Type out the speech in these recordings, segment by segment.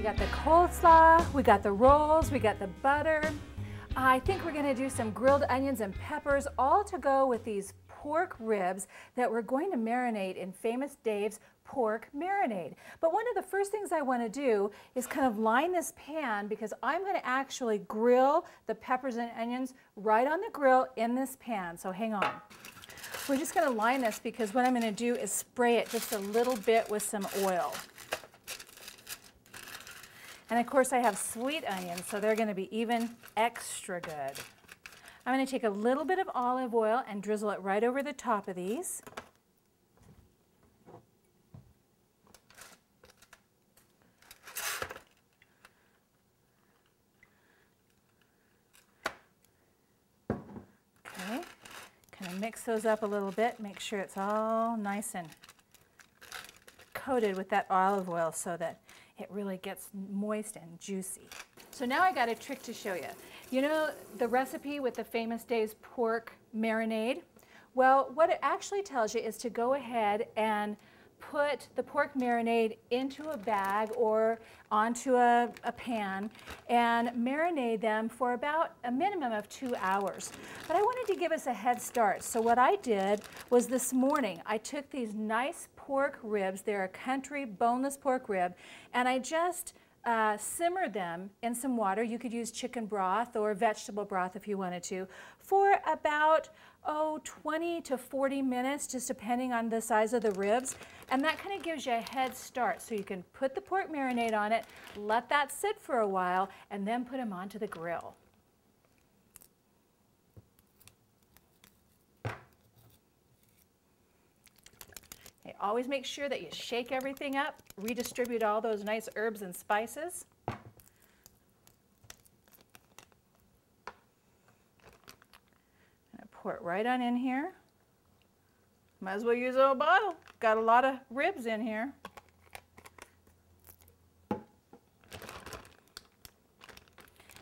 We got the coleslaw, we got the rolls, we got the butter. I think we're gonna do some grilled onions and peppers, all to go with these pork ribs that we're going to marinate in Famous Dave's pork marinade. But one of the first things I want to do is kind of line this pan, because I'm going to actually grill the peppers and onions right on the grill in this pan. So hang on. We're just going to line this because what I'm going to do is spray it just a little bit with some oil. And of course I have sweet onions, so they're going to be even extra good. I'm going to take a little bit of olive oil and drizzle it right over the top of these. Okay, kind of mix those up a little bit, make sure it's all nice and coated with that olive oil so that it really gets moist and juicy. So now I got a trick to show you. You know the recipe with the Famous Dave's pork marinade? Well, what it actually tells you is to go ahead and put the pork marinade into a bag or onto a pan and marinate them for about a minimum of 2 hours. But I wanted to give us a head start. So what I did was this morning, I took these nice pork ribs, they're a country boneless pork rib, and I just simmered them in some water. You could use chicken broth or vegetable broth if you wanted to, for about 20 to 40 minutes, just depending on the size of the ribs. And that kind of gives you a head start. So you can put the pork marinade on it, let that sit for a while, and then put them onto the grill. Okay, always make sure that you shake everything up, redistribute all those nice herbs and spices. Pour it right on in here. Might as well use a bottle. Got a lot of ribs in here.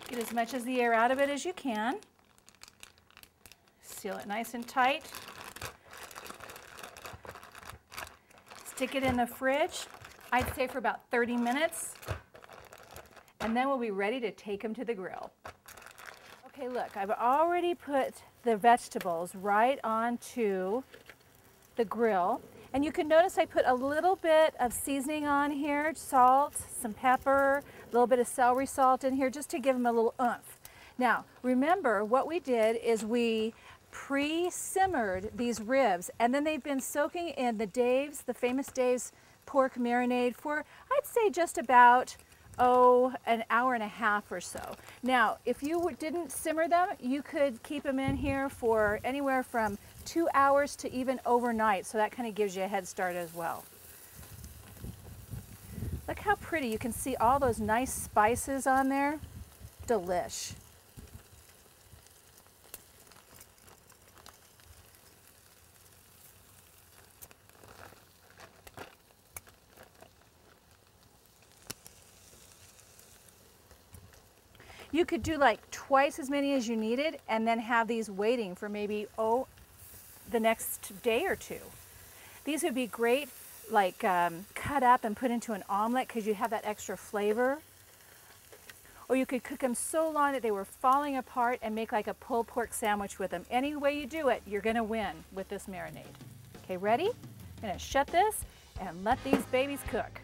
Get as much of the air out of it as you can. Seal it nice and tight. Stick it in the fridge, I'd say for about 30 minutes. And then we'll be ready to take them to the grill. Okay, look, I've already put the vegetables right onto the grill. And you can notice I put a little bit of seasoning on here, salt, some pepper, a little bit of celery salt in here just to give them a little oomph. Now, remember what we did is we pre-simmered these ribs, and then they've been soaking in the Famous Dave's pork marinade for, I'd say, just about an hour and a half or so. Now, if you didn't simmer them, you could keep them in here for anywhere from 2 hours to even overnight, so that kind of gives you a head start as well. Look how pretty. You can see all those nice spices on there. Delish. You could do like twice as many as you needed and then have these waiting for maybe, the next day or two. These would be great like cut up and put into an omelet because you have that extra flavor. Or you could cook them so long that they were falling apart and make like a pulled pork sandwich with them. Any way you do it, you're gonna win with this marinade. Okay, ready? I'm gonna shut this and let these babies cook.